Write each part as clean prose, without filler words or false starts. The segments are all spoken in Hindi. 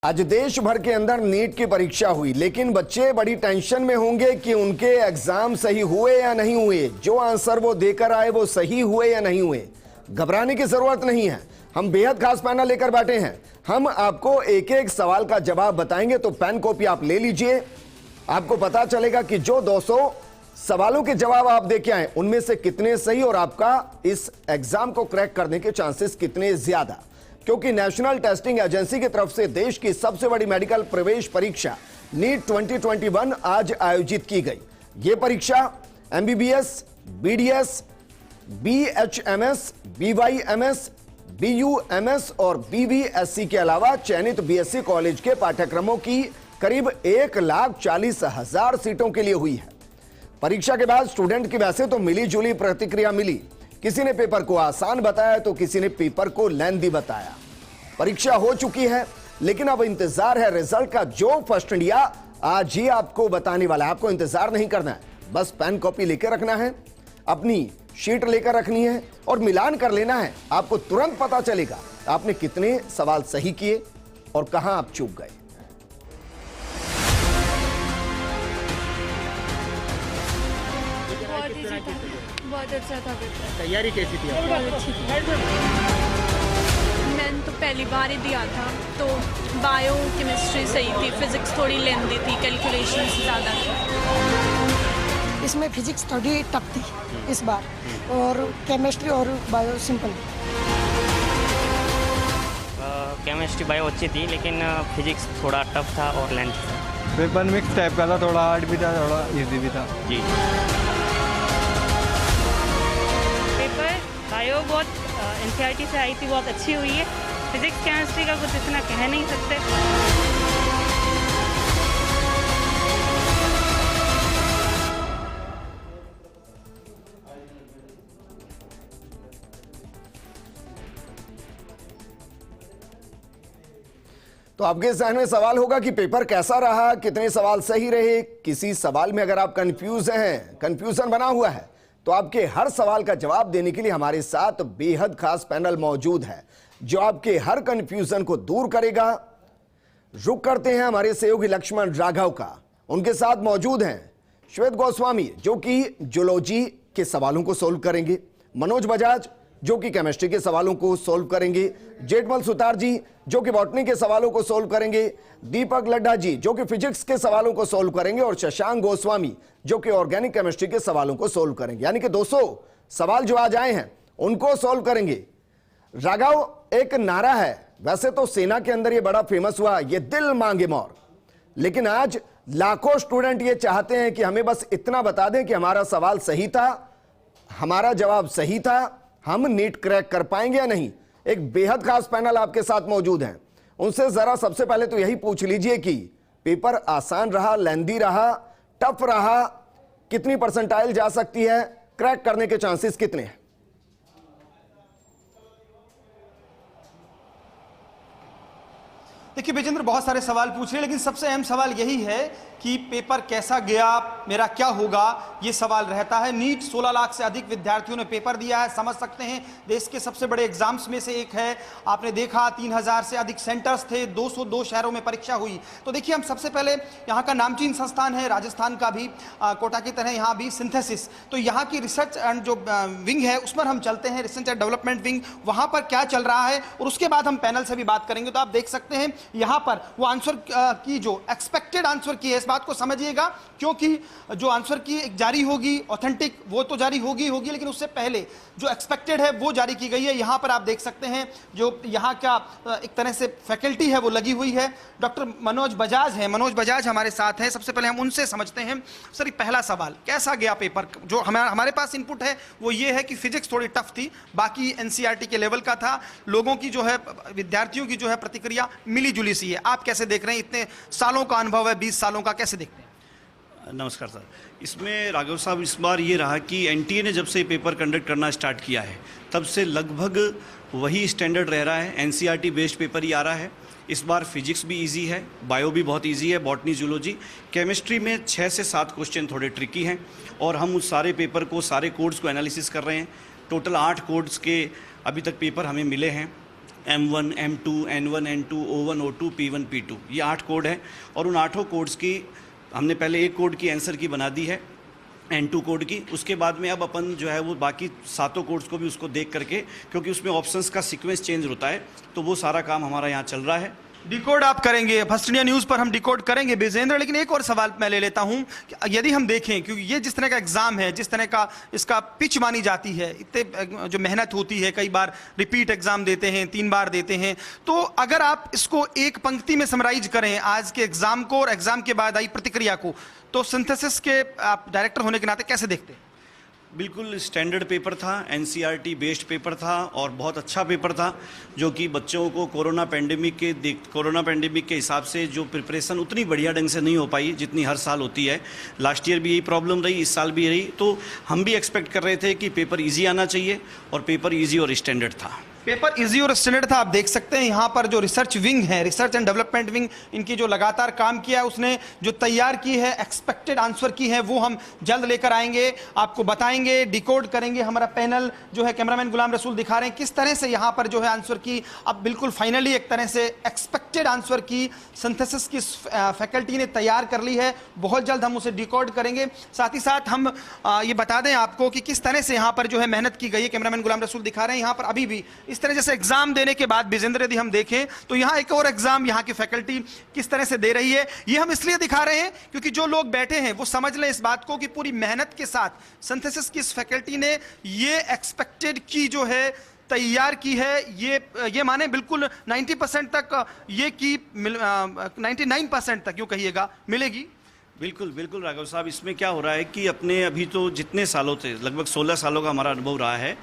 आज देश भर के अंदर नीट की परीक्षा हुई, लेकिन बच्चे बड़ी टेंशन में होंगे कि उनके एग्जाम सही हुए या नहीं हुए, जो आंसर वो देकर आए वो सही हुए या नहीं हुए। घबराने की जरूरत नहीं है, हम बेहद खास पैनल लेकर बैठे हैं। हम आपको एक एक सवाल का जवाब बताएंगे, तो पेन कॉपी आप ले लीजिए। आपको पता चलेगा कि जो 200 सवालों के जवाब आप देके आए उनमें से कितने सही और आपका इस एग्जाम को क्रैक करने के चांसेस कितने ज्यादा, क्योंकि नेशनल टेस्टिंग एजेंसी की तरफ से देश की सबसे बड़ी मेडिकल प्रवेश परीक्षा नीट 2021 आज आयोजित की गई। यह परीक्षा एमबीबीएस, बीडीएस, बीएचएमएस, बीवाईएमएस, बीयूएमएस और बीवीएससी के अलावा चयनित बीएससी कॉलेज के पाठ्यक्रमों की करीब 1,40,000 सीटों के लिए हुई है। परीक्षा के बाद स्टूडेंट की वैसे तो मिली जुली प्रतिक्रिया मिली। किसी ने पेपर को आसान बताया तो किसी ने पेपर को लेंथी बताया। परीक्षा हो चुकी है, लेकिन अब इंतजार है रिजल्ट का, जो फर्स्ट इंडिया आज ही आपको बताने वाला है। आपको इंतजार नहीं करना है, बस पेन कॉपी लेकर रखना है, अपनी शीट लेकर रखनी है और मिलान कर लेना है। आपको तुरंत पता चलेगा आपने कितने सवाल सही किए और कहां आप चूक गए। बहुत अच्छा था पेपर। तैयारी कैसी थी? बहुत अच्छी थी। मैंने तो पहली बार ही दिया था, तो बायो केमिस्ट्री सही थी, फिजिक्स थोड़ी लेंथी थी, कैलकुलेशंस ज़्यादा थी। इसमें फिजिक्स थोड़ी टफ थी इस बार, और केमिस्ट्री और बायो सिंपल। केमिस्ट्री बायो अच्छी थी, लेकिन फिजिक्स थोड़ा टफ था और लेंथ था। पेपर मिक्स टाइप का था, थोड़ा हार्ड भी था, थोड़ा इजी भी था जी। बायो बहुत एनसीईआरटी से आई थी, बहुत अच्छी हुई है। फिजिक्स केमिस्ट्री का कुछ इतना कह नहीं सकते। तो आपके जहन में सवाल होगा कि पेपर कैसा रहा, कितने सवाल सही रहे। किसी सवाल में अगर आप कंफ्यूज हैं, कंफ्यूजन बना हुआ है, तो आपके हर सवाल का जवाब देने के लिए हमारे साथ बेहद खास पैनल मौजूद है, जो आपके हर कंफ्यूजन को दूर करेगा। रुक करते हैं हमारे सहयोगी लक्ष्मण राघव का। उनके साथ मौजूद हैं श्वेत गोस्वामी, जो कि जूलॉजी के सवालों को सोल्व करेंगे, मनोज बजाज जो कि केमिस्ट्री के सवालों को सोल्व करेंगे, जेठमल सुतार जी जो कि बॉटनी के सवालों को सोल्व करेंगे, दीपक लड्ढा जी जो कि फिजिक्स के सवालों को सोल्व करेंगे और शशांक गोस्वामी जो कि ऑर्गेनिक केमिस्ट्री के सवालों को सोल्व करेंगे। यानी कि 200 सवाल जो आज आए हैं उनको सोल्व करेंगे। राघव, एक नारा है, वैसे तो सेना के अंदर ये बड़ा फेमस हुआ, ये दिल मांगे मोर, लेकिन आज लाखों स्टूडेंट ये चाहते हैं कि हमें बस इतना बता दें कि हमारा सवाल सही था, हमारा जवाब सही था, हम नीट क्रैक कर पाएंगे या नहीं। एक बेहद खास पैनल आपके साथ मौजूद हैं, उनसे जरा सबसे पहले तो यही पूछ लीजिए कि पेपर आसान रहा, लेंथी रहा, टफ रहा, कितनी परसेंटाइल जा सकती है, क्रैक करने के चांसेस कितने हैं? देखिए विजेंद्र, बहुत सारे सवाल पूछ रहे हैं, लेकिन सबसे अहम सवाल यही है कि पेपर कैसा गया, मेरा क्या होगा, ये सवाल रहता है। नीट 16 लाख से अधिक विद्यार्थियों ने पेपर दिया है, समझ सकते हैं देश के सबसे बड़े एग्जाम्स में से एक है। आपने देखा 3000 से अधिक सेंटर्स थे, 202 शहरों में परीक्षा हुई। तो देखिए, हम सबसे पहले यहाँ का नामचीन संस्थान है, राजस्थान का भी, कोटा की तरह यहाँ भी सिंथेसिस, तो यहाँ की रिसर्च एंड जो विंग है उस पर हम चलते हैं, रिसर्च एंड डेवलपमेंट विंग, वहाँ पर क्या चल रहा है, और उसके बाद हम पैनल से भी बात करेंगे। तो आप देख सकते हैं यहाँ पर वो आंसर की जो एक्सपेक्टेड आंसर की है, इस बात को समझिएगा, क्योंकि जो आंसर की एक जारी होगी ऑथेंटिक, वो तो जारी होगी, लेकिन उससे पहले जो एक्सपेक्टेड है वो जारी की गई है। यहां पर आप देख सकते हैं जो यहां का एक तरह से फैकल्टी है वो लगी हुई है। डॉक्टर मनोज बजाज है, मनोज बजाज हमारे साथ हैं। सबसे पहले हम उनसे समझते हैं। सर, पहला सवाल, कैसा गया पेपर? जो हमारे पास इनपुट है वो ये है कि फिजिक्स थोड़ी टफ थी, बाकी एनसीईआरटी के लेवल का था। लोगों की जो है, विद्यार्थियों की जो है प्रतिक्रिया मिली जुली सी है। आप कैसे देख रहे हैं? इतने सालों का अनुभव है, 20 सालों का, कैसे देखते हैं? नमस्कार सर। इसमें राघव साहब, इस बार ये रहा कि एनटीए ने जब से पेपर कंडक्ट करना स्टार्ट किया है तब से लगभग वही स्टैंडर्ड रह रहा है, एनसीईआरटी बेस्ड पेपर ही आ रहा है। इस बार फिजिक्स भी इजी है, बायो भी बहुत इजी है, बॉटनी, जूलॉजी, केमिस्ट्री में 6 से 7 क्वेश्चन थोड़े ट्रिकी हैं, और हम उस सारे पेपर को, सारे कोड्स को एनालिसिस कर रहे हैं। टोटल 8 कोड्स के अभी तक पेपर हमें मिले हैं। M1, M2, N1, N2, O1, O2, P1, P2, ये 8 कोड हैं और उन 8 कोड्स की हमने पहले एक कोड की आंसर की बना दी है N2 कोड की। उसके बाद में अब अपन जो है वो बाकी 7 कोड्स को भी उसको देख करके, क्योंकि उसमें ऑप्शंस का सीक्वेंस चेंज होता है, तो वो सारा काम हमारा यहाँ चल रहा है। डिकोड आप करेंगे, फर्स्ट इंडिया न्यूज़ पर हम डिकोड करेंगे विजेंद्र। लेकिन एक और सवाल मैं ले लेता हूं कि यदि हम देखें, क्योंकि ये जिस तरह का एग्जाम है, जिस तरह का इसका पिच मानी जाती है, इतने जो मेहनत होती है, कई बार रिपीट एग्जाम देते हैं, 3 बार देते हैं, तो अगर आप इसको एक पंक्ति में समराइज करें आज के एग्जाम को और एग्जाम के बाद आई प्रतिक्रिया को, तो सिंथेसिस के आप डायरेक्टर होने के नाते कैसे देखते हैं? बिल्कुल स्टैंडर्ड पेपर था, एनसीईआरटी बेस्ड पेपर था और बहुत अच्छा पेपर था, जो कि बच्चों को कोरोना पैंडेमिक के हिसाब से जो प्रिपरेशन उतनी बढ़िया ढंग से नहीं हो पाई जितनी हर साल होती है। लास्ट ईयर भी यही प्रॉब्लम रही, इस साल भी रही, तो हम भी एक्सपेक्ट कर रहे थे कि पेपर इजी आना चाहिए और पेपर इजी और स्टैंडर्ड था। पेपर इजी और स्टैंडर्ड था। आप देख सकते हैं यहाँ पर जो रिसर्च विंग है, रिसर्च एंड डेवलपमेंट विंग, इनकी जो लगातार काम किया है, उसने जो तैयार की है, एक्सपेक्टेड आंसर की है, वो हम जल्द लेकर आएंगे, आपको बताएंगे, डिकोड करेंगे। हमारा पैनल जो है कैमरामैन गुलाम रसूल दिखा रहे हैं किस तरह से यहाँ पर जो है आंसर की अब बिल्कुल फाइनली एक तरह से एक्सपेक्टेड आंसर की सिंथेसिस की फैकल्टी ने तैयार कर ली है। बहुत जल्द हम उसे डिकोड करेंगे। साथ ही साथ हम ये बता दें आपको कि किस तरह से यहाँ पर जो है मेहनत की गई है। कैमरामैन गुलाम रसूल दिखा रहे हैं यहाँ पर अभी भी इस तरह जैसे एग्जाम देने के बाद विजेंद्र यदि हम देखें तो यहाँ एक और एग्जाम यहाँ की फैकल्टी किस तरह से दे रही है, ये हम इसलिए दिखा रहे हैं क्योंकि जो लोग बैठे हैं वो समझ लें इस बात को कि पूरी मेहनत के साथ सिंथेसिस की इस फैकल्टी ने ये एक्सपेक्टेड की जो है तैयार की है। ये माने बिल्कुल 90% तक ये की 99% तक यूं कहिएगा मिलेगी। बिल्कुल बिल्कुल राघव साहब, इसमें क्या हो रहा है कि अपने अभी तो जितने सालों से लगभग 16 सालों का हमारा अनुभव रहा है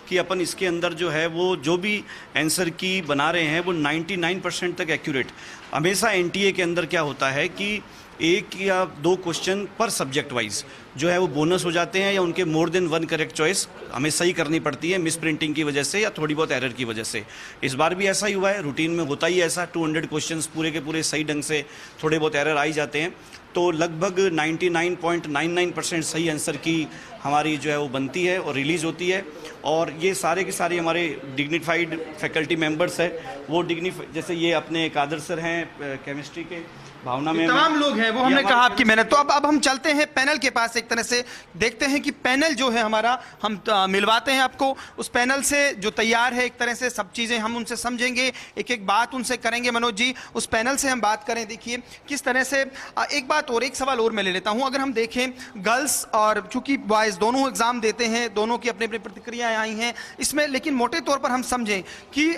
कि अपन इसके अंदर जो है वो जो भी आंसर की बना रहे हैं वो 99% तक एक्यूरेट। हमेशा एनटीए के अंदर क्या होता है कि 1 या 2 क्वेश्चन पर सब्जेक्ट वाइज जो है वो बोनस हो जाते हैं या उनके मोर देन 1 करेक्ट चॉइस हमें सही करनी पड़ती है मिस प्रिंटिंग की वजह से या थोड़ी बहुत एरर की वजह से। इस बार भी ऐसा ही हुआ है, रूटीन में होता ही ऐसा, 200 क्वेश्चंस पूरे के पूरे सही ढंग से, थोड़े बहुत एरर आ ही जाते हैं, तो लगभग 99.99% सही आंसर की हमारी जो है वो बनती है और रिलीज़ होती है। और ये सारे के सारे हमारे डिग्निफाइड फैकल्टी मेंबर्स है, वो जैसे ये अपने कादर सर हैं केमिस्ट्री के, भावना में तमाम लोग हैं, वो हमने कहा आपकी मेहनत। तो अब हम चलते हैं पैनल के पास, एक तरह से देखते हैं कि पैनल जो है हमारा हम मिलवाते हैं आपको उस पैनल से जो तैयार है। एक तरह से सब चीज़ें हम उनसे समझेंगे, एक एक बात उनसे करेंगे। मनोज जी, उस पैनल से हम बात करें, देखिए किस तरह से। एक बात और, एक सवाल और मैं ले लेता हूं। अगर हम देखें गर्ल्स और चूंकि बॉयज़ दोनों एग्जाम देते हैं, दोनों की अपनी अपनी प्रतिक्रियाएं आई हैं इसमें, लेकिन मोटे तौर पर हम समझें कि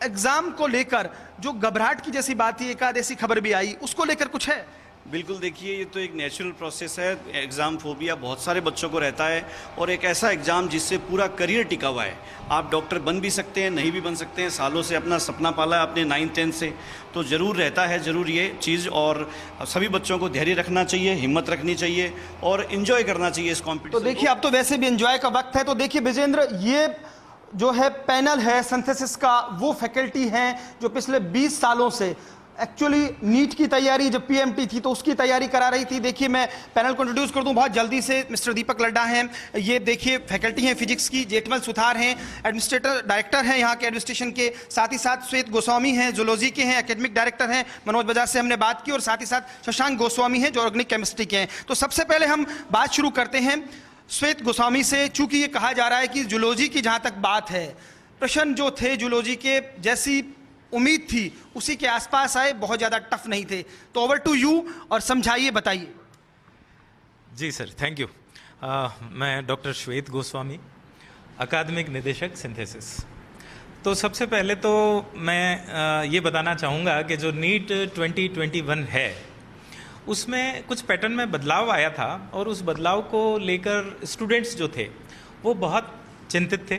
एग्जाम को लेकर जो घबराहट की जैसी बात थी, एक आध ऐसी खबर भी आई, उसको लेकर कुछ है? बिल्कुल, देखिए ये तो एक नेचुरल प्रोसेस है। एग्ज़ाम फोबिया बहुत सारे बच्चों को रहता है और एक ऐसा एग्ज़ाम जिससे पूरा करियर टिका हुआ है। आप डॉक्टर बन भी सकते हैं, नहीं भी बन सकते हैं, सालों से अपना सपना पाला है अपने 9th-10th से, तो ज़रूर रहता है ज़रूर ये चीज़। और सभी बच्चों को धैर्य रखना चाहिए, हिम्मत रखनी चाहिए और इन्जॉय करना चाहिए इस कॉम्पिटिशन। तो देखिए अब तो वैसे भी एंजॉय का वक्त है। तो देखिए विजेंद्र, ये जो है पैनल है सिंथेसिस का, वो फैकल्टी हैं जो पिछले 20 सालों से एक्चुअली नीट की तैयारी, जब पीएमटी थी तो उसकी तैयारी करा रही थी। देखिए मैं पैनल को इंट्रोड्यूस कर दूं बहुत जल्दी से। मिस्टर दीपक लड्डा हैं, ये देखिए फैकल्टी हैं फिजिक्स की। जेठमल सुथार हैं, एडमिनिस्ट्रेटर डायरेक्टर हैं यहाँ के एडमिनिस्ट्रेशन के। साथ ही साथ श्वेत गोस्वामी हैं, जूलॉजी के हैं, एकेडमिक डायरेक्टर हैं। मनोज बजाज से हमने बात की और साथ ही साथ शशांक गोस्वामी हैं जो ऑर्गेनिक केमिस्ट्री के हैं। तो सबसे पहले हम बात शुरू करते हैं श्वेत गोस्वामी से। चूंकि ये कहा जा रहा है कि जूलॉजी की जहाँ तक बात है, प्रश्न जो थे जूलॉजी के जैसी उम्मीद थी उसी के आसपास आए, बहुत ज़्यादा टफ नहीं थे। तो ओवर टू यू और समझाइए, बताइए। जी सर, थैंक यू। मैं डॉक्टर श्वेत गोस्वामी, अकादमिक निदेशक सिंथेसिस। तो सबसे पहले तो मैं ये बताना चाहूँगा कि जो नीट 2021 है उसमें कुछ पैटर्न में बदलाव आया था और उस बदलाव को लेकर स्टूडेंट्स जो थे वो बहुत चिंतित थे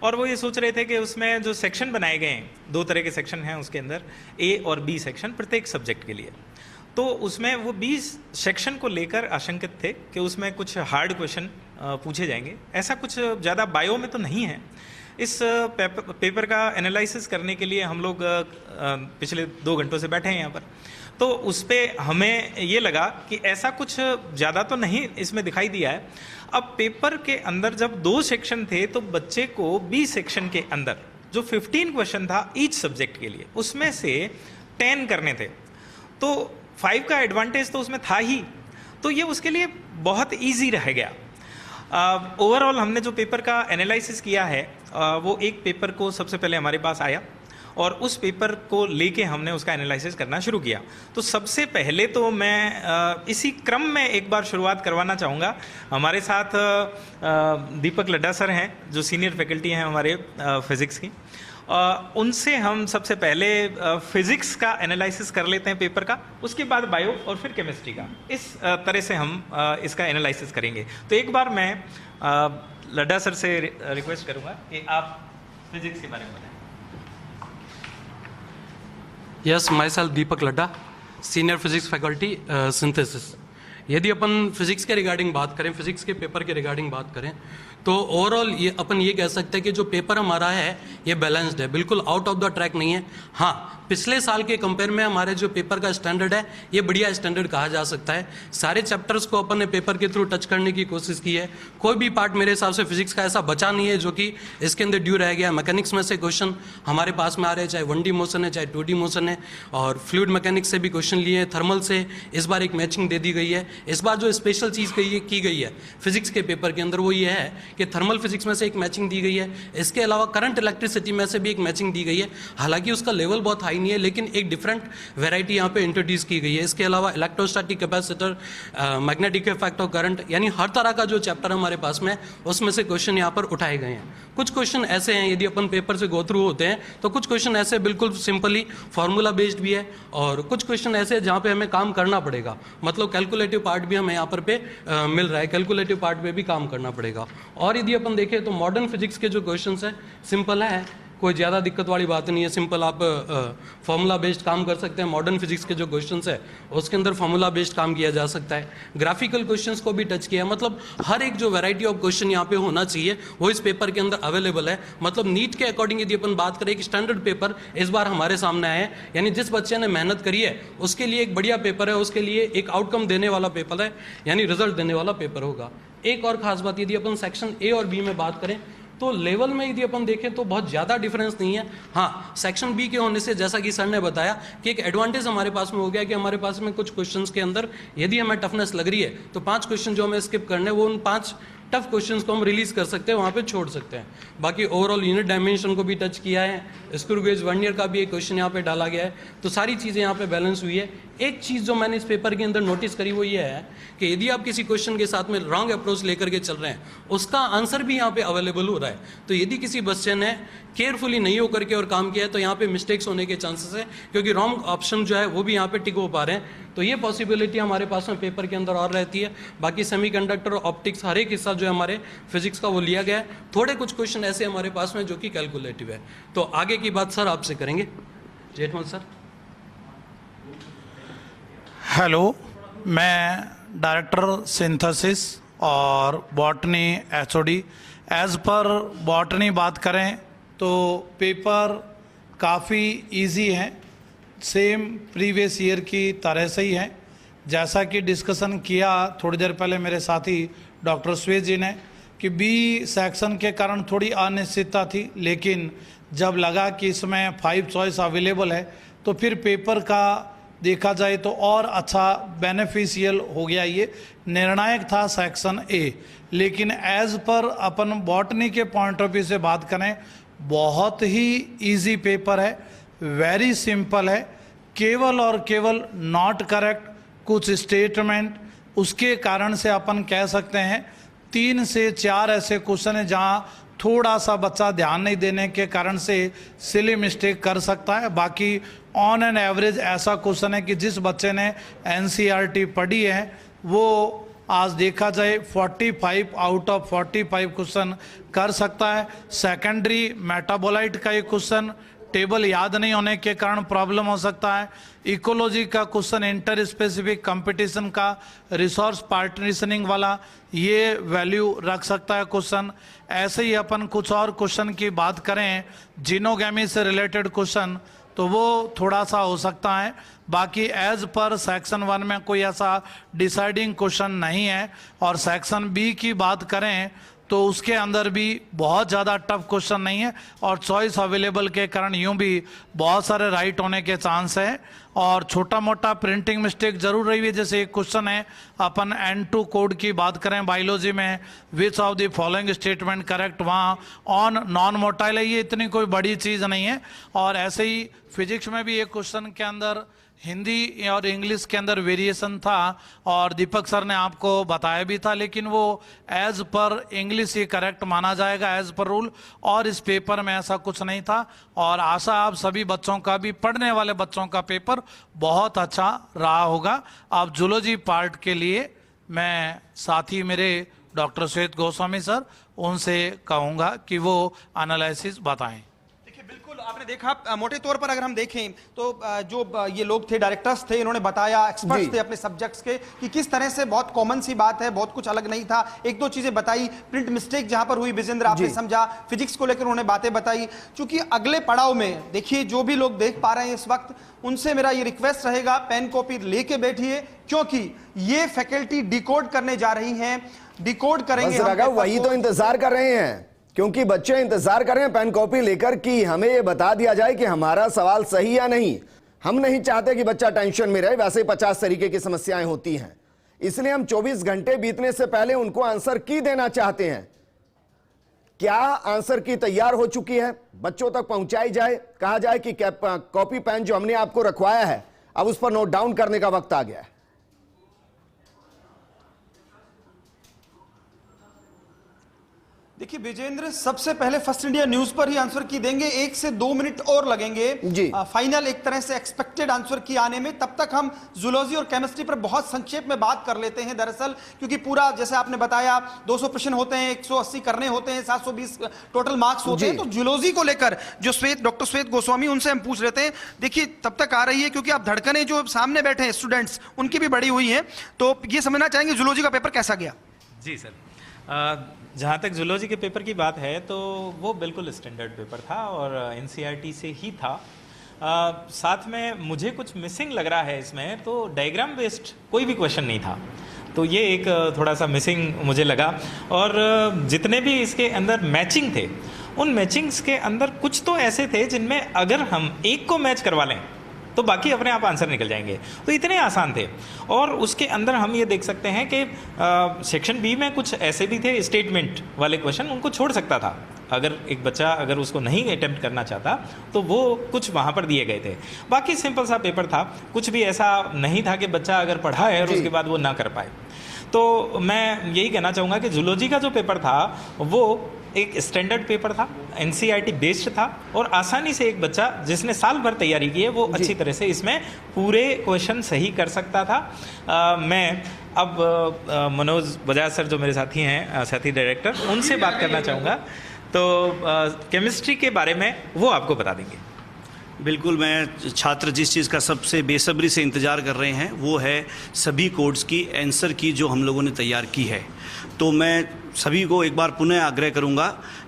और वो ये सोच रहे थे कि उसमें जो सेक्शन बनाए गए हैं, 2 तरह के सेक्शन हैं उसके अंदर, ए और बी सेक्शन प्रत्येक सब्जेक्ट के लिए। तो उसमें वो 20 सेक्शन को लेकर आशंकित थे कि उसमें कुछ हार्ड क्वेश्चन पूछे जाएंगे। ऐसा कुछ ज़्यादा बायो में तो नहीं है। इस पेपर का एनालिसिस करने के लिए हम लोग पिछले 2 घंटों से बैठे हैं यहाँ पर, तो उस पर हमें ये लगा कि ऐसा कुछ ज़्यादा तो नहीं इसमें दिखाई दिया है। अब पेपर के अंदर जब 2 सेक्शन थे तो बच्चे को बी सेक्शन के अंदर जो 15 क्वेश्चन था ईच सब्जेक्ट के लिए, उसमें से 10 करने थे। तो 5 का एडवांटेज तो उसमें था ही, तो ये उसके लिए बहुत ईजी रह गया। ओवरऑल हमने जो पेपर का एनालिसिस किया है वो एक पेपर को सबसे पहले हमारे पास आया और उस पेपर को लेके हमने उसका एनालिसिस करना शुरू किया। तो सबसे पहले तो मैं इसी क्रम में एक बार शुरुआत करवाना चाहूँगा। हमारे साथ दीपक लड्डा सर हैं जो सीनियर फैकल्टी हैं हमारे फिज़िक्स की। उनसे हम सबसे पहले फिज़िक्स का एनालिसिस कर लेते हैं पेपर का, उसके बाद बायो और फिर केमिस्ट्री का। इस तरह से हम इसका एनालिसिस करेंगे। तो एक बार मैं लड्डा सर से रिक्वेस्ट करूँगा कि आप फिज़िक्स के बारे में बताएं। Yes, my self Deepak Ladda, senior physics faculty synthesis. यदि अपन फिजिक्स के रिगार्डिंग बात करें, फिजिक्स के पेपर के रिगार्डिंग बात करें, तो ओवरऑल ये अपन ये कह सकते हैं कि जो पेपर हमारा है ये बैलेंस्ड है, बिल्कुल आउट ऑफ द ट्रैक नहीं है। हाँ, पिछले साल के कंपेयर में हमारे जो पेपर का स्टैंडर्ड है ये बढ़िया स्टैंडर्ड कहा जा सकता है। सारे चैप्टर्स को अपन ने पेपर के थ्रू टच करने की कोशिश की है। कोई भी पार्ट मेरे हिसाब से फिजिक्स का ऐसा बचा नहीं है जो कि इसके अंदर ड्यू रह गया। मैकेनिक्स में से क्वेश्चन हमारे पास में आ रहे हैं, चाहे 1D मोशन है चाहे 2D मोशन है, और फ्लूइड मैकेनिक्स से भी क्वेश्चन लिए हैं, थर्मल से इस बार एक मैचिंग दे दी गई है। इस बार जो स्पेशल चीज़ की गई है फिजिक्स के पेपर के अंदर वो ये है कि थर्मल फिजिक्स में से एक मैचिंग दी गई है, इसके अलावा करंट इलेक्ट्रिसिटी में से भी एक मैचिंग दी गई है। हालांकि उसका लेवल बहुत हाई नहीं है, लेकिन एक डिफरेंट वैरायटी यहाँ पे इंट्रोड्यूस की गई है। इसके अलावा electrostatic capacitor, magnetic effect of current, यानी हर तरह का जो चैप्टर हमारे पास में उसमें से क्वेश्चन यहाँ पर उठाए गए हैं। कुछ क्वेश्चन ऐसे हैं, यदि अपन पेपर से गो थ्रू होते हैं तो कुछ क्वेश्चन ऐसे बिल्कुल सिंपली फॉर्मूला बेस्ड भी है, और कुछ क्वेश्चन ऐसे जहाँ पे हमें काम करना पड़ेगा, मतलब कैलकुलेटिव पार्ट भी हमें यहाँ पर मिल रहा है, कैलकुलेटिव पार्ट पे भी काम करना पड़ेगा। और यदि अपन देखें तो मॉडर्न फिजिक्स के जो क्वेश्चंस है सिंपल है, कोई ज़्यादा दिक्कत वाली बात नहीं है, सिंपल आप फॉर्मूला बेस्ड काम कर सकते हैं। मॉडर्न फिजिक्स के जो क्वेश्चंस है उसके अंदर फॉर्मूला बेस्ड काम किया जा सकता है। ग्राफिकल क्वेश्चंस को भी टच किया, मतलब हर एक जो वैरायटी ऑफ क्वेश्चन यहाँ पे होना चाहिए वो इस पेपर के अंदर अवेलेबल है। मतलब नीट के अकॉर्डिंग यदि अपन बात करें कि स्टैंडर्ड पेपर इस बार हमारे सामने आए हैं, यानी जिस बच्चे ने मेहनत करी है उसके लिए एक बढ़िया पेपर है, उसके लिए एक आउटकम देने वाला पेपर है, यानी रिजल्ट देने वाला पेपर होगा। एक और खास बात, यदि अपन सेक्शन ए और बी में बात करें तो लेवल में यदि अपन देखें तो बहुत ज़्यादा डिफरेंस नहीं है। हाँ, सेक्शन बी के होने से जैसा कि सर ने बताया कि एक एडवांटेज हमारे पास में हो गया कि हमारे पास में कुछ क्वेश्चंस के अंदर यदि हमें टफनेस लग रही है तो 5 क्वेश्चन जो हमें स्किप करने वो उन 5 टफ क्वेश्चंस को हम रिलीज कर सकते हैं, वहाँ पे छोड़ सकते हैं। बाकी ओवरऑल यूनिट डायमेंशन को भी टच किया है, स्क्रू गेज 1 ईयर का भी एक क्वेश्चन यहाँ पे डाला गया है, तो सारी चीज़ें यहाँ पे बैलेंस हुई है। एक चीज़ जो मैंने इस पेपर के अंदर नोटिस करी वो ये है कि यदि आप किसी क्वेश्चन के साथ में रॉन्ग अप्रोच लेकर के चल रहे हैं उसका आंसर भी यहाँ पे अवेलेबल हो रहा है। तो यदि किसी बच्चे ने केयरफुली नहीं होकर के और काम किया है तो यहाँ पे मिस्टेक्स होने के चांसेस है, क्योंकि रॉन्ग ऑप्शन जो है वो भी यहाँ पे टिक हो पा रहे हैं। तो ये पॉसिबिलिटी हमारे पास में पेपर के अंदर और रहती है। बाकी सेमीकंडक्टर, ऑप्टिक्स, हर एक हिस्सा जो है हमारे फिजिक्स का वो लिया गया है। थोड़े कुछ क्वेश्चन ऐसे हमारे पास में जो कि कैलकुलेटिव है। तो आगे की बात सर आपसे करेंगे। जेठमल सर। हेलो, मैं डायरेक्टर सिंथेसिस और बॉटनी एचओडी। एज पर बॉटनी बात करें तो पेपर काफ़ी इजी है, सेम प्रीवियस ईयर की तरह से ही है। जैसा कि डिस्कशन किया थोड़ी देर पहले मेरे साथी डॉक्टर श्वेत जी ने कि बी सेक्शन के कारण थोड़ी अनिश्चितता थी, लेकिन जब लगा कि इसमें 5 चॉइस अवेलेबल है तो फिर पेपर का देखा जाए तो और अच्छा बेनिफिशियल हो गया। ये निर्णायक था सेक्शन ए, लेकिन एज पर अपन बॉटनी के पॉइंट ऑफ व्यू से बात करें बहुत ही इजी पेपर है, वेरी सिंपल है। केवल और केवल नॉट करेक्ट कुछ स्टेटमेंट, उसके कारण से अपन कह सकते हैं 3 से 4 ऐसे क्वेश्चन है जहां थोड़ा सा बच्चा ध्यान नहीं देने के कारण से सिली मिस्टेक कर सकता है। बाकी ऑन एन एवरेज ऐसा क्वेश्चन है कि जिस बच्चे ने एनसीईआरटी पढ़ी है वो आज देखा जाए 45 आउट ऑफ 45 क्वेश्चन कर सकता है। सेकेंडरी मेटाबोलाइट का एक क्वेश्चन टेबल याद नहीं होने के कारण प्रॉब्लम हो सकता है। इकोलॉजी का क्वेश्चन, इंटर स्पेसिफिक कंपटीशन का, रिसोर्स पार्टीशनिंग वाला, ये वैल्यू रख सकता है क्वेश्चन। ऐसे ही अपन कुछ और क्वेश्चन की बात करें जीनोगेमी से रिलेटेड क्वेश्चन तो वो थोड़ा सा हो सकता है। बाकी एज पर सेक्शन 1 में कोई ऐसा डिसाइडिंग क्वेश्चन नहीं है। और सेक्शन बी की बात करें तो उसके अंदर भी बहुत ज़्यादा टफ क्वेश्चन नहीं है और चॉइस अवेलेबल के कारण यूं भी बहुत सारे राइट होने के चांस है। और छोटा मोटा प्रिंटिंग मिस्टेक जरूर रही है। जैसे एक क्वेश्चन है, अपन N2 कोड की बात करें बायोलॉजी में, which of the following statement correct, वहाँ ऑन नॉन मोटाइल है, ये इतनी कोई बड़ी चीज़ नहीं है। और ऐसे ही फिजिक्स में भी एक क्वेश्चन के अंदर हिंदी और इंग्लिश के अंदर वेरिएशन था और दीपक सर ने आपको बताया भी था, लेकिन वो एज पर इंग्लिश ही करेक्ट माना जाएगा एज पर रूल, और इस पेपर में ऐसा कुछ नहीं था। और आशा आप सभी बच्चों का भी, पढ़ने वाले बच्चों का पेपर बहुत अच्छा रहा होगा। अब जूलॉजी पार्ट के लिए मैं साथी मेरे डॉक्टर श्वेत गोस्वामी सर, उनसे कहूँगा कि वो एनालिसिस बताएं। बिल्कुल, आपने देखा मोटे तौर पर अगर हम देखें तो जो ये लोग थे, डायरेक्टर्स थे, इन्होंने बताया, एक्सपर्ट्स थे अपने सब्जेक्ट्स के, कि किस तरह से बहुत कॉमन सी बात है, बहुत कुछ अलग नहीं था। एक दो चीजें बताई, प्रिंट मिस्टेक जहां पर हुई विजेंद्र आपने समझा, फिजिक्स को लेकर उन्होंने बातें बताई। क्योंकि अगले पड़ाव में देखिए, जो भी लोग देख पा रहे हैं इस वक्त, उनसे मेरा ये रिक्वेस्ट रहेगा, पेन कॉपी लेके बैठिए, क्योंकि ये फैकल्टी डिकोड करने जा रही है, डिकोड करेंगे। वही तो इंतजार कर रहे हैं, क्योंकि बच्चे इंतजार कर रहे हैं पेन कॉपी लेकर कि हमें यह बता दिया जाए कि हमारा सवाल सही या नहीं। हम नहीं चाहते कि बच्चा टेंशन में रहे, वैसे 50 तरीके की समस्याएं होती हैं, इसलिए हम 24 घंटे बीतने से पहले उनको आंसर की देना चाहते हैं। क्या आंसर की तैयार हो चुकी है, बच्चों तक पहुंचाई जाए, कहा जाए कि कॉपी पेन जो हमने आपको रखवाया है अब उस पर नोट डाउन करने का वक्त आ गया है। देखिए विजेंद्र, सबसे पहले फर्स्ट इंडिया न्यूज पर ही आंसर की देंगे, 1 से 2 मिनट और लगेंगे फाइनल एक तरह से एक्सपेक्टेड आंसर की आने में। तब तक हम जूलॉजी और केमिस्ट्री पर बहुत संक्षेप में बात कर लेते हैं। दरअसल क्योंकि पूरा जैसे आपने बताया 200 प्रश्न होते हैं, 180 करने होते हैं, 720 टोटल मार्क्स होते हैं, तो जूलॉजी को लेकर जो डॉक्टर श्वेत गोस्वामी, उनसे हम पूछ लेते हैं। देखिए तब तक आ रही है क्योंकि आप धड़कने जो सामने बैठे हैं स्टूडेंट्स, उनकी भी बढ़ी हुई है, तो ये समझना चाहेंगे जूलॉजी का पेपर कैसा गया। जी सर, जहाँ तक जूलॉजी के पेपर की बात है तो वो बिल्कुल स्टैंडर्ड पेपर था और एनसीईआरटी से ही था। साथ में मुझे कुछ मिसिंग लग रहा है इसमें, तो डायग्राम बेस्ड कोई भी क्वेश्चन नहीं था, तो ये एक थोड़ा सा मिसिंग मुझे लगा। और जितने भी इसके अंदर मैचिंग थे, उन मैचिंग्स के अंदर कुछ तो ऐसे थे जिनमें अगर हम एक को मैच करवा लें तो बाकी अपने आप आंसर निकल जाएंगे, तो इतने आसान थे। और उसके अंदर हम ये देख सकते हैं कि सेक्शन बी में कुछ ऐसे भी थे स्टेटमेंट वाले क्वेश्चन, उनको छोड़ सकता था अगर एक बच्चा अगर उसको नहीं अटेम्प्ट करना चाहता, तो वो कुछ वहाँ पर दिए गए थे। बाकी सिंपल सा पेपर था, कुछ भी ऐसा नहीं था कि बच्चा अगर पढ़ा है और उसके बाद वो ना कर पाए। तो मैं यही कहना चाहूँगा कि जूलॉजी का जो पेपर था वो एक स्टैंडर्ड पेपर था, एनसीईआरटी बेस्ड था, और आसानी से एक बच्चा जिसने साल भर तैयारी की है वो अच्छी तरह से इसमें पूरे क्वेश्चन सही कर सकता था। मैं अब मनोज बजाज सर जो मेरे साथी हैं, साथी डायरेक्टर, उनसे बात करना चाहूँगा, तो केमिस्ट्री के बारे में वो आपको बता देंगे। बिल्कुल, मैं छात्र जिस चीज़ का सबसे बेसब्री से इंतज़ार कर रहे हैं वो है सभी कोड्स की आंसर की जो हम लोगों ने तैयार की है। तो मैं सभी को एक बार पुनः आग्रह करूंगा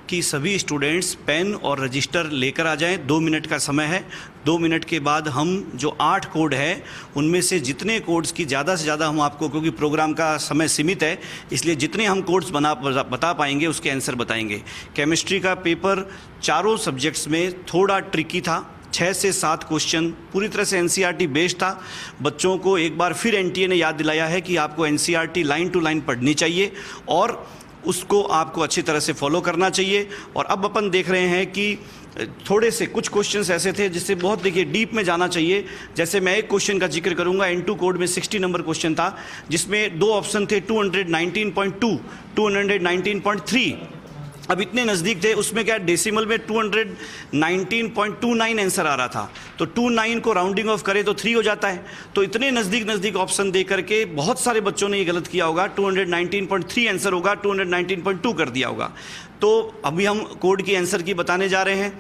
कि सभी स्टूडेंट्स पेन और रजिस्टर लेकर आ जाएं। 2 मिनट का समय है, 2 मिनट के बाद हम जो 8 कोड है उनमें से जितने कोड्स की ज़्यादा से ज़्यादा हम आपको, क्योंकि प्रोग्राम का समय सीमित है, इसलिए जितने हम कोड्स बता पाएंगे उसके आंसर बताएंगे। केमिस्ट्री का पेपर चारों सब्जेक्ट्स में थोड़ा ट्रिकी था, 6 से 7 क्वेश्चन पूरी तरह से एनसीईआरटी बेस्ड था। बच्चों को एक बार फिर एनटीए ने याद दिलाया है कि आपको एनसीईआरटी लाइन टू लाइन पढ़नी चाहिए और उसको आपको अच्छी तरह से फॉलो करना चाहिए। और अब अपन देख रहे हैं कि थोड़े से कुछ क्वेश्चंस ऐसे थे जिससे बहुत देखिए डीप में जाना चाहिए। जैसे मैं एक क्वेश्चन का जिक्र करूंगा, N2 कोड में 60 नंबर क्वेश्चन था जिसमें 2 ऑप्शन थे, 219.2, 219.3। अब इतने नज़दीक थे, उसमें क्या डेसिमल में 219.29 आंसर आ रहा था, तो 29 को राउंडिंग ऑफ करें तो 3 हो जाता है। तो इतने नज़दीक ऑप्शन दे करके बहुत सारे बच्चों ने ये गलत किया होगा, 219.3 आंसर होगा, 219.2 कर दिया होगा। तो अभी हम कोड की आंसर की बताने जा रहे हैं।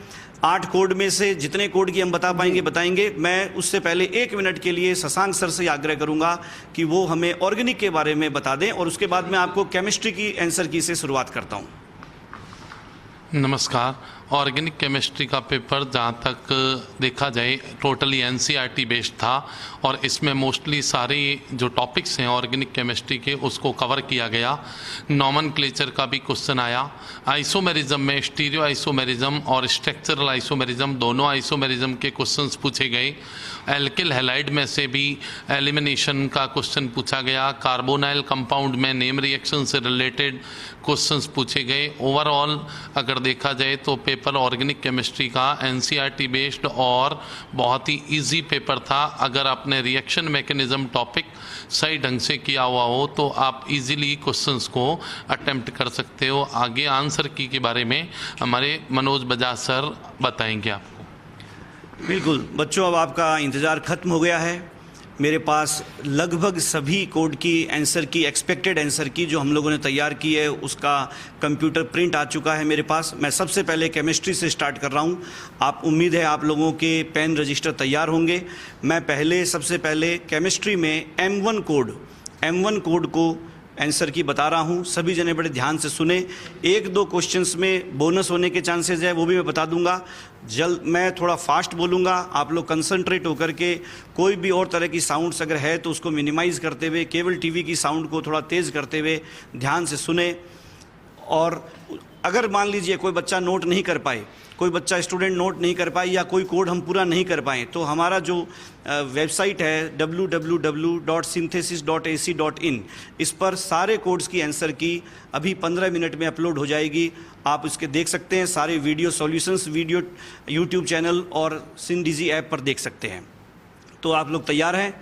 8 कोड में से जितने कोड की हम बता पाएंगे बताएंगे। मैं उससे पहले 1 मिनट के लिए शशांक सर से आग्रह करूंगा कि वो हमें ऑर्गेनिक के बारे में बता दें और उसके बाद मैं आपको केमिस्ट्री की आंसर की से शुरुआत करता हूँ। नमस्कार, ऑर्गेनिक केमिस्ट्री का पेपर जहाँ तक देखा जाए टोटली एनसीईआरटी बेस्ड था और इसमें मोस्टली सारे जो टॉपिक्स हैं ऑर्गेनिक केमिस्ट्री के उसको कवर किया गया। नॉमेनक्लेचर का भी क्वेश्चन आया। आइसोमेरिज्म में स्टीरियो आइसोमेरिज्म और स्ट्रक्चरल आइसोमेरिज्म दोनों आइसोमेरिज्म के क्वेश्चंस पूछे गए। एल्किल हैलाइड में से भी एलिमिनेशन का क्वेश्चन पूछा गया। कार्बोनाइल कंपाउंड में नेम रिएक्शन से रिलेटेड क्वेश्चंस पूछे गए। ओवरऑल अगर देखा जाए तो पेपर ऑर्गेनिक केमिस्ट्री का एनसीईआरटी बेस्ड और बहुत ही इजी पेपर था। अगर आपने रिएक्शन मैकेनिज्म टॉपिक सही ढंग से किया हुआ हो तो आप इजीली क्वेश्चंस को अटेम्प्ट कर सकते हो। आगे आंसर की के बारे में हमारे मनोज बजाज सर बताएंगे आपको। बिल्कुल बच्चों, अब आपका इंतज़ार ख़त्म हो गया है। मेरे पास लगभग सभी कोड की आंसर की एक्सपेक्टेड आंसर की जो हम लोगों ने तैयार की है उसका कंप्यूटर प्रिंट आ चुका है मेरे पास। मैं सबसे पहले केमिस्ट्री से स्टार्ट कर रहा हूँ। आप उम्मीद है आप लोगों के पेन रजिस्टर तैयार होंगे। मैं सबसे पहले केमिस्ट्री में M1 कोड को आंसर की बता रहा हूँ। सभी जने बड़े ध्यान से सुने। 1-2 क्वेश्चंस में बोनस होने के चांसेस है, वो भी मैं बता दूंगा। मैं थोड़ा फास्ट बोलूँगा, आप लोग कंसंट्रेट होकर के कोई भी और तरह की साउंड्स अगर है तो उसको मिनिमाइज़ करते हुए, केबल टीवी की साउंड को थोड़ा तेज़ करते हुए ध्यान से सुने। और अगर मान लीजिए कोई बच्चा नोट नहीं कर पाए, कोई बच्चा स्टूडेंट नोट नहीं कर पाए या कोई कोड हम पूरा नहीं कर पाए, तो हमारा जो वेबसाइट है www.synthesis.ac.in, इस पर सारे कोड्स की आंसर की अभी 15 मिनट में अपलोड हो जाएगी। आप इसके देख सकते हैं। सारे video solutions video YouTube channel और सिंडीजी ऐप पर देख सकते हैं। तो आप लोग तैयार हैं?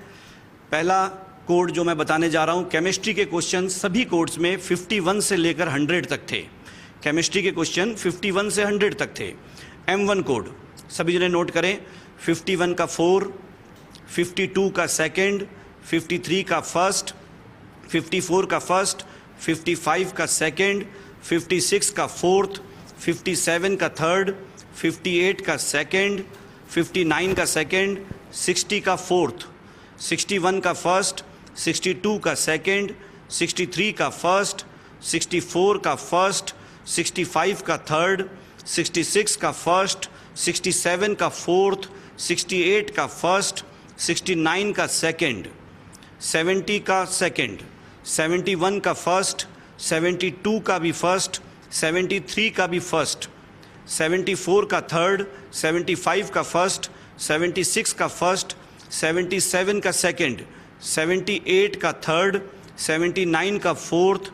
पहला कोड जो मैं बताने जा रहा हूँ, केमिस्ट्री के क्वेश्चन सभी कोड्स में 51 से लेकर 100 तक थे। केमिस्ट्री के क्वेश्चन 51 से 100 तक थे। M1 कोड सभी जने नोट करें। 51 का 4, 52 का सेकंड, 53 का फर्स्ट, 54 का फर्स्ट, 55 का सेकंड, 56 का फोर्थ, 57 का थर्ड, 58 का सेकंड, 59 का सेकंड, 60 का फोर्थ, 61 का फर्स्ट, 62 का सेकंड, 63 का फर्स्ट, 64 का फर्स्ट, 65 का थर्ड, 66 का फर्स्ट, 67 का फोर्थ, 68 का फर्स्ट, 69 का सेकंड, 70 का सेकंड, 71 का फर्स्ट, 72 का भी फर्स्ट, 73 का भी फर्स्ट, 74 का थर्ड, 75 का फर्स्ट, 76 का फर्स्ट, 77 का सेकंड, 78 का थर्ड, 79 का फोर्थ,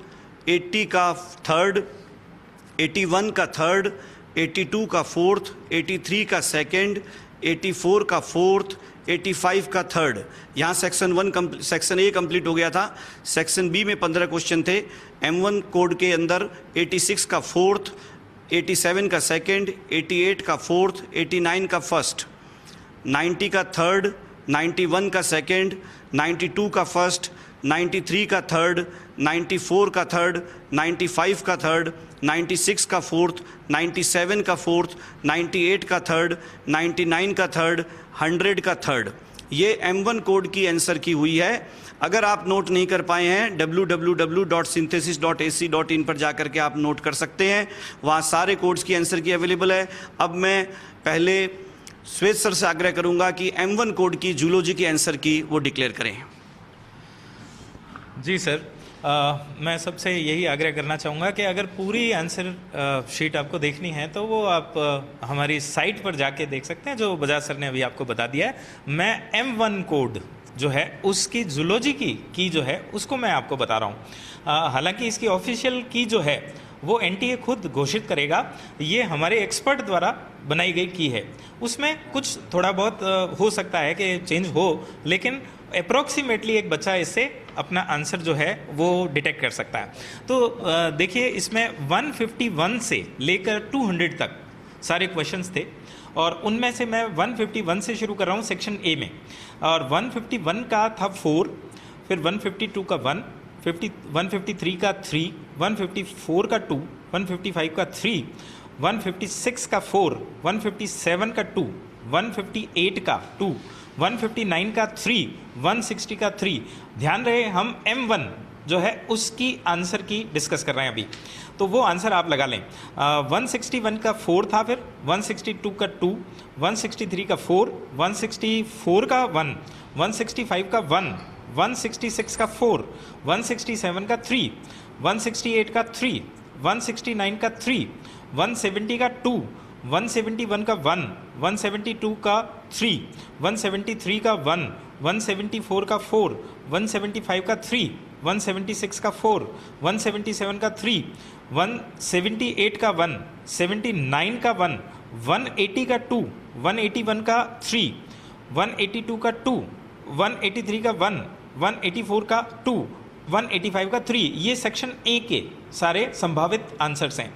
80 का थर्ड, 81 का थर्ड, 82 का फोर्थ, 83 का सेकंड, 84 का फोर्थ, 85 का थर्ड। यहाँ सेक्शन ए कंप्लीट हो गया था। सेक्शन बी में 15 क्वेश्चन थे। M1 कोड के अंदर 86 का फोर्थ, 87 का सेकंड, 88 का फोर्थ, 89 का फर्स्ट, 90 का थर्ड, 91 का सेकंड, 92 का फर्स्ट, 93 का थर्ड, 94 का थर्ड, 95 का थर्ड, 96 का फोर्थ, 97 का फोर्थ, 98 का थर्ड, 99 का थर्ड, 100 का थर्ड। ये M1 कोड की आंसर की हुई है। अगर आप नोट नहीं कर पाए हैं www.synthesis.ac.in पर जाकर के आप नोट कर सकते हैं। वहाँ सारे कोड्स की आंसर की अवेलेबल है। अब मैं पहले श्वेत सर से आग्रह करूँगा कि M1 कोड की जूलॉजी की आंसर की वो डिक्लेयर करें। जी सर, मैं सबसे यही आग्रह करना चाहूँगा कि अगर पूरी आंसर शीट आपको देखनी है तो वो आप हमारी साइट पर जाके देख सकते हैं, जो बजाज सर ने अभी आपको बता दिया है। मैं M1 कोड जो है उसकी जूलॉजी की जो है उसको मैं आपको बता रहा हूँ। हालांकि इसकी ऑफिशियल की जो है वो NTA खुद घोषित करेगा। ये हमारे एक्सपर्ट द्वारा बनाई गई की है। उसमें कुछ थोड़ा बहुत हो सकता है कि चेंज हो, लेकिन अप्रॉक्सीमेटली एक बच्चा इससे अपना आंसर जो है वो डिटेक्ट कर सकता है। तो देखिए, इसमें 151 से लेकर 200 तक सारे क्वेश्चंस थे और उनमें से मैं 151 से शुरू कर रहा हूँ सेक्शन ए में। और 151 का था 4, फिर 152 का 1, 153 का 3, 154 का 2, 155 का 3, 156 का 4, 157 का 2, 158 का 2, 159 का 3, 160 का 3। ध्यान रहे हम M1 जो है उसकी आंसर की डिस्कस कर रहे हैं अभी। तो वो आंसर आप लगा लें। 161 का 4 था, फिर 162 का 2, 163 का 4, 164 का 1, 165 का 1, 166 का 4, 167 का 3, 168 का 3, 169 का 3, 170 का 2, 171 का 1, 172 का 3, 173 का 1, 174 का 4, 175 का 3, 176 का 4, 177 का 3, 178 का 1, 79 का 1, 180 का 2, 181 का 3, 182 का 2, 183 का 1, 184 का 2, 185 का 3। ये सेक्शन ए के सारे संभावित आंसर्स हैं।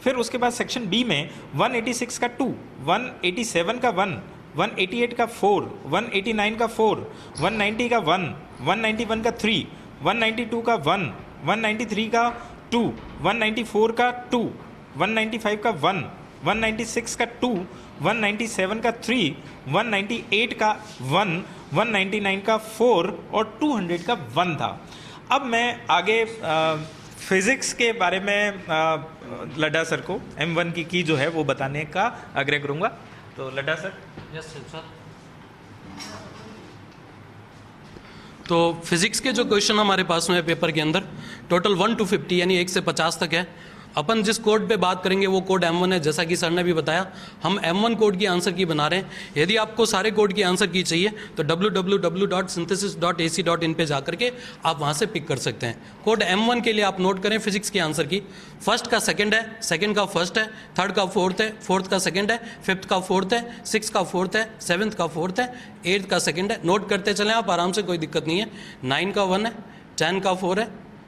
फिर उसके बाद सेक्शन बी में 186 का 2, 187 का 1, 188 का 4, 189 का 4, 190 का 1, 191 का 3, 192 का 1, 193 का 2, 194 का 2, 195 का 1, 196 का 2, 197 का 3, 198 का 1, 199 का 4 और 200 का 1 था। अब मैं आगे फिज़िक्स के बारे में लड्डा सर को M1 की जो है वो बताने का आग्रह करूँगा। तो लड्डा सर। Yes sir. तो फिजिक्स के जो क्वेश्चन हमारे पास में है पेपर के अंदर, टोटल 1 to 50 यानी 1 से 50 तक है। अपन जिस कोड पे बात करेंगे वो कोड M1 है। जैसा कि सर ने भी बताया, हम M1 कोड की आंसर की बना रहे हैं। यदि आपको सारे कोड की आंसर की चाहिए तो www.synthesis.ac.in पे जा करके आप वहाँ से पिक कर सकते हैं। कोड M1 के लिए आप नोट करें फिजिक्स की आंसर की। फर्स्ट का सेकंड है, सेकंड का फर्स्ट है, थर्ड का फोर्थ है, फोर्थ का सेकंड है, फिफ्थ का फोर्थ है, सिक्स का फोर्थ है, सेवन्थ का फोर्थ है, एट्थ का सेकंड है। नोट करते चलें आप आराम से, कोई दिक्कत नहीं है। 9 का 1 है, 10 का 4 है,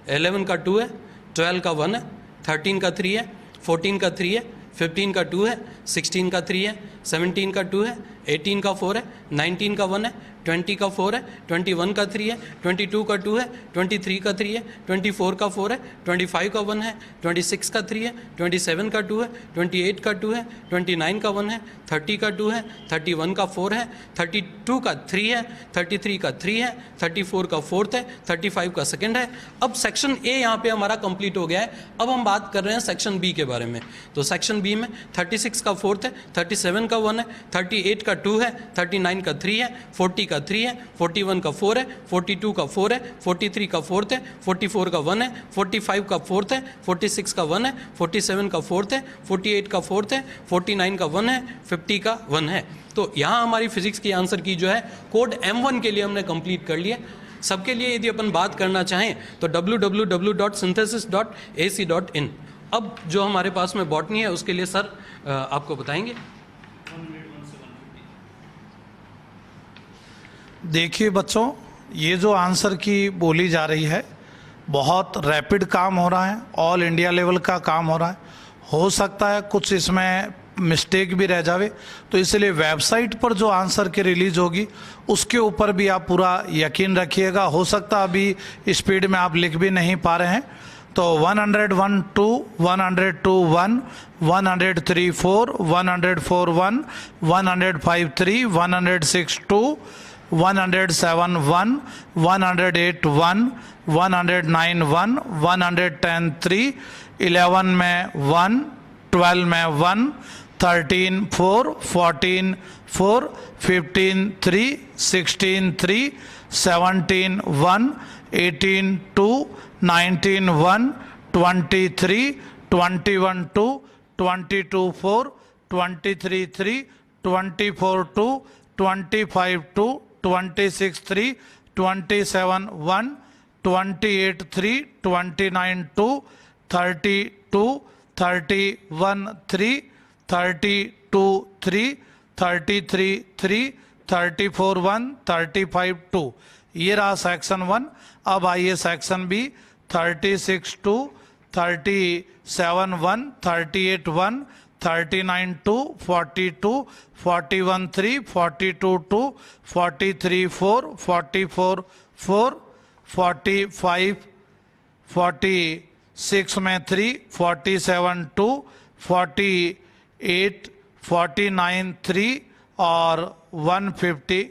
11 का 2 है, 12 का 1 है, 13 का 3 है, 14 का 3 है, 15 का 2 है, 16 का 3 है, 17 का 2 है, 18 का 4 है, 19 का 1 है, 20 का 4 है, 21 का 3 है, 22 का 2 है, 23 का 3 है, 24 का 4 है, 25 का 1 है, 26 का 3 है, 27 का 2 है, 28 का 2 है, 29 का 1 है, 30 का 2 है, 31 का 4 है, 32 का 3 है, 33 का 3 है, 34 का 4th है, 35 का सेकंड है। अब सेक्शन ए यहाँ पे हमारा कंप्लीट हो गया है। अब हम बात कर रहे हैं सेक्शन बी के बारे में। तो सेक्शन बी में 36 का 4th है, 37 का 1 है, 38 का 2 है, 39 का 3 है, 40 का 3 है, 41 का 4 है, 42 का 4 है, 43 का 4th है, 44 का 1 है, 45 का 4th है, 46 का 1 है, 47 का 4th है, 48 का 4th है, 49 का 1 है, 50 का 1 है। तो यहाँ हमारी फिजिक्स की आंसर की जो है कोड M1 के लिए हमने कंप्लीट कर लिया। सबके लिए यदि अपन बात करना चाहें तो www.synthesis.ac.in। अब जो हमारे पास में बॉटनी है उसके लिए सर आपको बताएंगे। देखिए बच्चों, ये जो आंसर की बोली जा रही है बहुत रैपिड काम हो रहा है, ऑल इंडिया लेवल का काम हो रहा है। हो सकता है कुछ इसमें मिस्टेक भी रह जावे, तो इसलिए वेबसाइट पर जो आंसर की रिलीज होगी उसके ऊपर भी आप पूरा यकीन रखिएगा। हो सकता अभी स्पीड में आप लिख भी नहीं पा रहे हैं। तो 101 2, 102 1, 103 4, 104 1, 105 3, 106 2, 107 1, 108 1, 109 1, 110 3, 11 में 1, 12 में 1, 13 4, 14 4, 15 3, 16 3, 17 1, 18 2, 19 1, 23, 21 2, 22 4, 23 3, 24 2, 25 2, 26 3, 27 1, 28 3, 29 2, 32, 31 3, 32 3, 33 3, 34 1, 35 2। ये रहा सेक्शन 1। अब आइए सेक्शन बी। 36 2, 37 1, 38 1, 39 2, 42, 41 3, 42 2, 43 4, 44 4, 45 46 में 3, 47 2, 48 49 3 और 150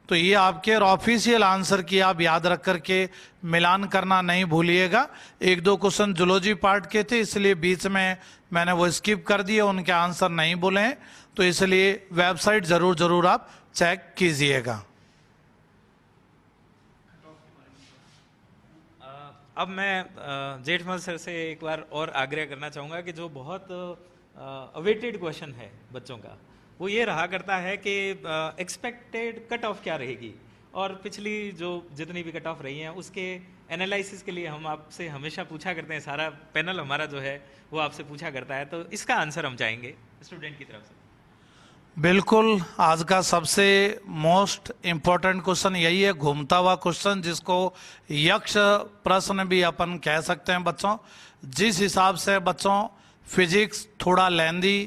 तो ये आपके ऑफिशियल आंसर की आप याद रख करके मिलान करना नहीं भूलिएगा। एक दो क्वेश्चन जूलॉजी पार्ट के थे, इसलिए बीच में मैंने वो स्किप कर दिए, उनके आंसर नहीं बोले हैं, तो इसलिए वेबसाइट जरूर आप चेक कीजिएगा। अब मैं जेठमल सर से एक बार और आग्रह करना चाहूँगा कि जो बहुत अवेटेड क्वेश्चन है बच्चों का, वो ये रहा करता है कि एक्सपेक्टेड कट ऑफ क्या रहेगी, और पिछली जो जितनी भी कट ऑफ रही हैं उसके एनालिसिस के लिए हम आपसे हमेशा पूछा करते हैं, सारा पैनल हमारा जो है वो आपसे पूछा करता है, तो इसका आंसर हम चाहेंगे स्टूडेंट की तरफ से। बिल्कुल, आज का सबसे मोस्ट इम्पोर्टेंट क्वेश्चन यही है, घूमता हुआ क्वेश्चन, जिसको यक्ष प्रश्न भी अपन कह सकते हैं बच्चों। जिस हिसाब से बच्चों फिजिक्स थोड़ा लेंदी,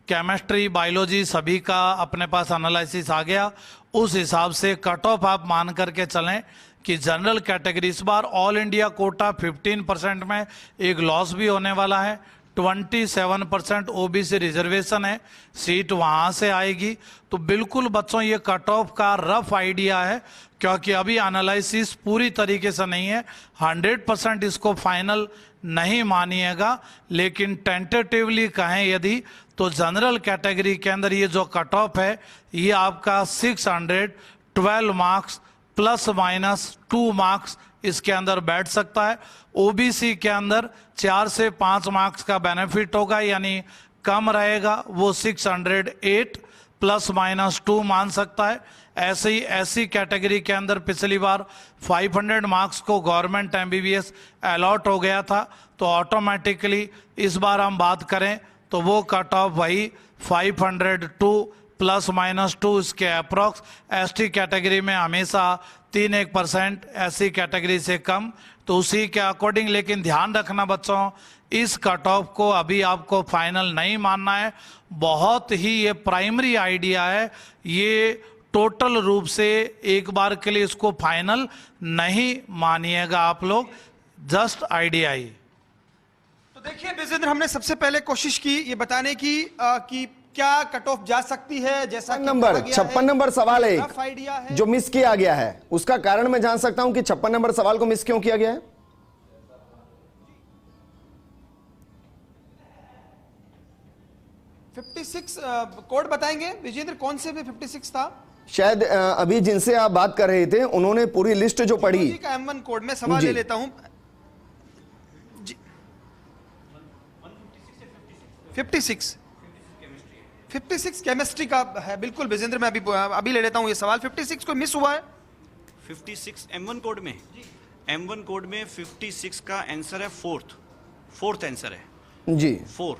केमिस्ट्री, बायोलॉजी सभी का अपने पास एनालिसिस आ गया, उस हिसाब से कट ऑफ आप मान करके चलें कि जनरल कैटेगरी इस बार ऑल इंडिया कोटा 15% में एक लॉस भी होने वाला है, 27% ओबीसी रिजर्वेशन है, सीट वहां से आएगी। तो बिल्कुल बच्चों ये कट ऑफ का रफ आइडिया है, क्योंकि अभी एनालिसिस पूरी तरीके से नहीं है, 100% इसको फाइनल नहीं मानिएगा, लेकिन टेंटेटिवली कहें यदि तो जनरल कैटेगरी के अंदर ये जो कट ऑफ है ये आपका 612 मार्क्स प्लस माइनस 2 मार्क्स इसके अंदर बैठ सकता है। ओबीसी के अंदर 4 से 5 मार्क्स का बेनिफिट होगा, यानी कम रहेगा, वो 608 प्लस माइनस 2 मान सकता है। ऐसे ही एससी कैटेगरी के अंदर पिछली बार 500 मार्क्स को गवर्नमेंट एमबीबीएस अलॉट हो गया था, तो ऑटोमेटिकली इस बार हम बात करें तो वो कट ऑफ वही 502 प्लस माइनस 2 इसके अप्रॉक्स। एसटी कैटेगरी में हमेशा 3-1% एससी कैटेगरी से कम, तो उसी के अकॉर्डिंग। लेकिन ध्यान रखना बच्चों, इस कट ऑफ को अभी आपको फाइनल नहीं मानना है, बहुत ही ये प्राइमरी आइडिया है, ये टोटल रूप से एक बार के लिए इसको फाइनल नहीं मानिएगा आप लोग, जस्ट आइडिया ही। तो देखिए विजेंद्र, हमने सबसे पहले कोशिश की ये बताने की कि क्या कट ऑफ जा सकती है, जैसा नंबर 56 नंबर सवाल है जो मिस किया गया है, उसका कारण मैं जान सकता हूं कि 56 नंबर सवाल को मिस क्यों किया गया है? uh, 56 कोड बताएंगे विजेंद्र, कौन से में 56 था? शायद अभी जिनसे आप बात कर रहे थे उन्होंने पूरी लिस्ट जो पढ़ी का M1 कोड में सवाल ले लेता हूं। 56 केमिस्ट्री का है, बिल्कुल विजेंद्र, मैं अभी ले लेता हूं ये सवाल। 56 को मिस हुआ है। 56 M1 कोड में, M1 कोड में 56 का आंसर है फोर्थ आंसर है जी, 4।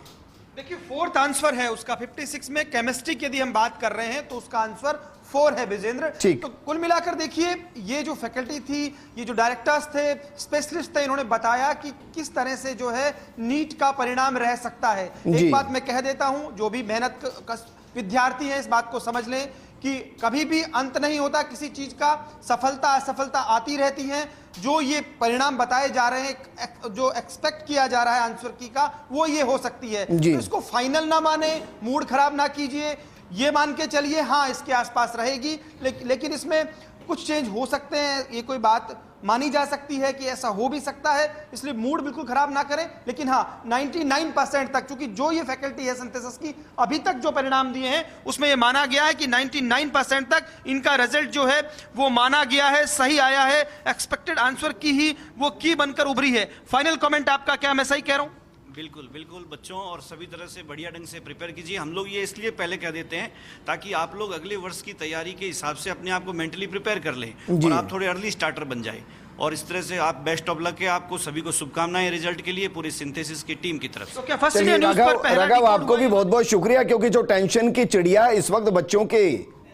देखिए फोर्थ आंसर है उसका 56 में। केमिस्ट्री की यदि हम बात कर रहे हैं तो उसका आंसर 4 है विजेंद्र। तो कुल मिलाकर देखिए, ये जो फैकल्टी थी, ये जो डायरेक्टर्स थे, स्पेशलिस्ट थे, इन्होंने बताया कि किस तरह से जो है नीट का परिणाम रह सकता है। एक बात मैं कह देता हूं, जो भी मेहनत विद्यार्थी हैं इस बात को समझ लें कि कभी भी अंत नहीं होता किसी चीज का, सफलता असफलता आती रहती है। जो ये परिणाम बताए जा रहे हैं, जो एक्सपेक्ट किया जा रहा है आंसर की का, वो ये हो सकती है। तो इसको फाइनल ना माने, मूड खराब ना कीजिए, ये मान के चलिए हाँ इसके आसपास रहेगी, लेकिन इसमें कुछ चेंज हो सकते हैं, ये कोई बात मानी जा सकती है कि ऐसा हो भी सकता है, इसलिए मूड बिल्कुल खराब ना करें। लेकिन हाँ 99% तक, क्योंकि जो ये फैकल्टी है सिंथेसिस की अभी तक जो परिणाम दिए हैं उसमें ये माना गया है कि 99% तक इनका रिजल्ट जो है वो माना गया है, सही आया है, एक्सपेक्टेड आंसर की ही वो की बनकर उभरी है। फाइनल कमेंट आपका क्या, मैं सही कह रहा हूं? बिल्कुल बिल्कुल बच्चों, और सभी तरह से बढ़िया ढंग से प्रिपेयर कीजिए। हम लोग ये इसलिए पहले कह देते हैं ताकि आप लोग अगले वर्ष की तैयारी के हिसाब से अपने आप को मेंटली प्रिपेयर कर लें और आप थोड़े अर्ली स्टार्टर बन जाए। और इस तरह से आप बेस्ट ऑफ लक है, आपको सभी को शुभकामनाएं रिजल्ट के लिए पूरी सिंथेसिस की टीम की तरफ से। तो क्या फर्स्ट डे न्यूज़ पर पहला राघव, आपको भी बहुत बहुत शुक्रिया, क्योंकि जो टेंशन की चिड़िया इस वक्त बच्चों के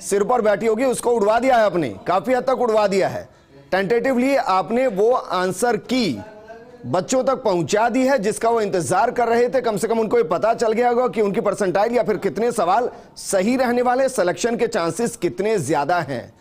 सिर पर बैठी होगी उसको उड़वा दिया है आपने, काफी हद तक उड़वा दिया है। टेंटेटिवली आपने वो आंसर की बच्चों तक पहुंचा दी है जिसका वो इंतजार कर रहे थे। कम से कम उनको ये पता चल गया होगा कि उनकी परसेंटाइल या फिर कितने सवाल सही रहने वाले, सिलेक्शन के चांसेस कितने ज्यादा हैं।